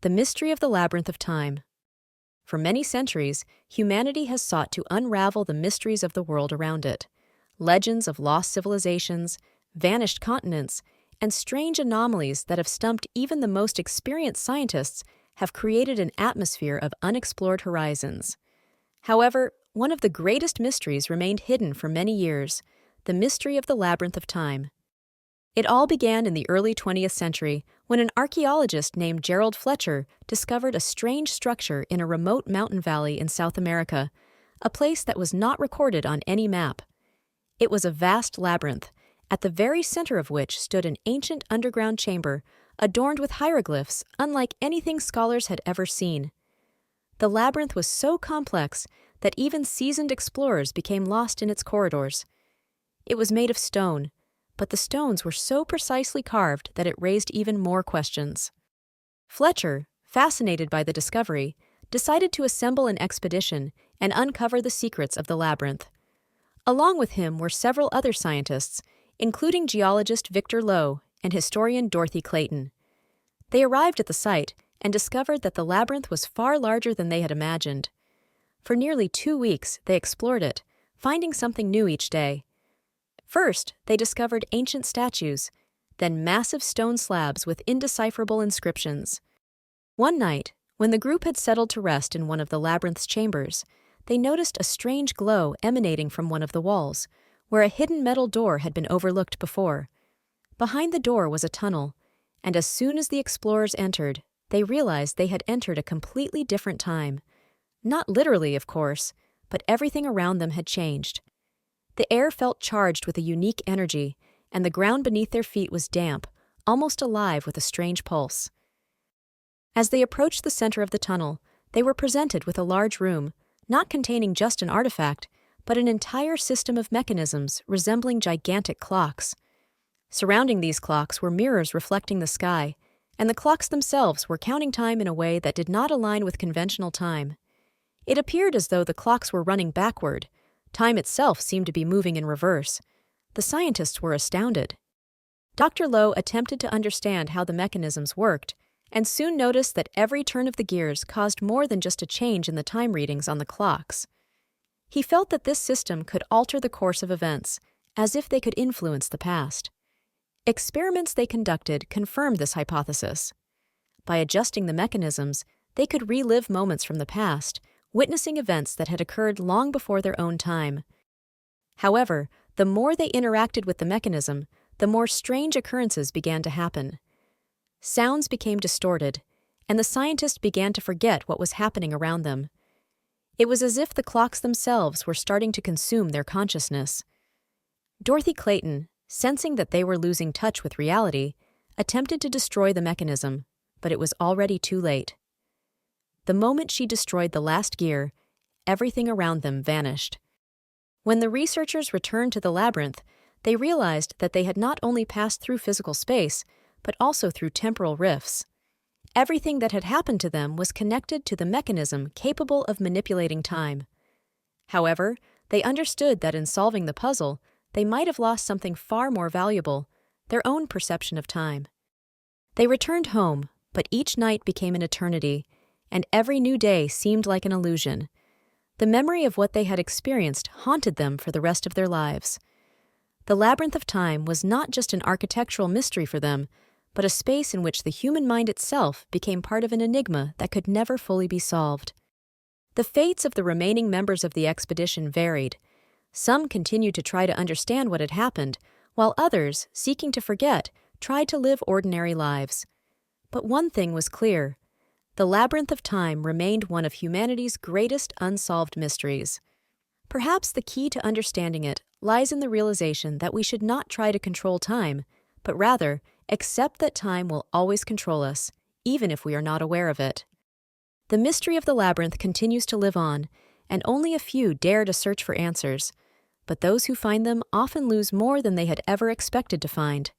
The mystery of the labyrinth of time. For many centuries, humanity has sought to unravel the mysteries of the world around it. Legends of lost civilizations, vanished continents, and strange anomalies that have stumped even the most experienced scientists have created an atmosphere of unexplored horizons. However, one of the greatest mysteries remained hidden for many years: the mystery of the labyrinth of time. It all began in the early 20th century when an archaeologist named Gerald Fletcher discovered a strange structure in a remote mountain valley in South America, a place that was not recorded on any map. It was a vast labyrinth, at the very center of which stood an ancient underground chamber adorned with hieroglyphs unlike anything scholars had ever seen. The labyrinth was so complex that even seasoned explorers became lost in its corridors. It was made of stone, but the stones were so precisely carved that it raised even more questions. Fletcher, fascinated by the discovery, decided to assemble an expedition and uncover the secrets of the labyrinth. Along with him were several other scientists, including geologist Victor Lowe and historian Dorothy Clayton. They arrived at the site and discovered that the labyrinth was far larger than they had imagined. For nearly 2 weeks, they explored it, finding something new each day. First, they discovered ancient statues, then massive stone slabs with indecipherable inscriptions. One night, when the group had settled to rest in one of the labyrinth's chambers, they noticed a strange glow emanating from one of the walls, where a hidden metal door had been overlooked before. Behind the door was a tunnel, and as soon as the explorers entered, they realized they had entered a completely different time. Not literally, of course, but everything around them had changed. The air felt charged with a unique energy, and the ground beneath their feet was damp, almost alive with a strange pulse. As they approached the center of the tunnel, they were presented with a large room, not containing just an artifact, but an entire system of mechanisms resembling gigantic clocks. Surrounding these clocks were mirrors reflecting the sky, and the clocks themselves were counting time in a way that did not align with conventional time. It appeared as though the clocks were running backward. Time itself seemed to be moving in reverse. The scientists were astounded. Dr. Lowe attempted to understand how the mechanisms worked, and soon noticed that every turn of the gears caused more than just a change in the time readings on the clocks. He felt that this system could alter the course of events, as if they could influence the past. Experiments they conducted confirmed this hypothesis. By adjusting the mechanisms, they could relive moments from the past, witnessing events that had occurred long before their own time. However, the more they interacted with the mechanism, the more strange occurrences began to happen. Sounds became distorted, and the scientists began to forget what was happening around them. It was as if the clocks themselves were starting to consume their consciousness. Dorothy Clayton, sensing that they were losing touch with reality, attempted to destroy the mechanism, but it was already too late. The moment she destroyed the last gear, everything around them vanished. When the researchers returned to the labyrinth, they realized that they had not only passed through physical space, but also through temporal rifts. Everything that had happened to them was connected to the mechanism capable of manipulating time. However, they understood that in solving the puzzle, they might have lost something far more valuable: their own perception of time. They returned home, but each night became an eternity, and every new day seemed like an illusion. The memory of what they had experienced haunted them for the rest of their lives. The labyrinth of time was not just an architectural mystery for them, but a space in which the human mind itself became part of an enigma that could never fully be solved. The fates of the remaining members of the expedition varied. Some continued to try to understand what had happened, while others, seeking to forget, tried to live ordinary lives. But one thing was clear: the labyrinth of time remained one of humanity's greatest unsolved mysteries. Perhaps the key to understanding it lies in the realization that we should not try to control time, but rather accept that time will always control us, even if we are not aware of it. The mystery of the labyrinth continues to live on, and only a few dare to search for answers, but those who find them often lose more than they had ever expected to find.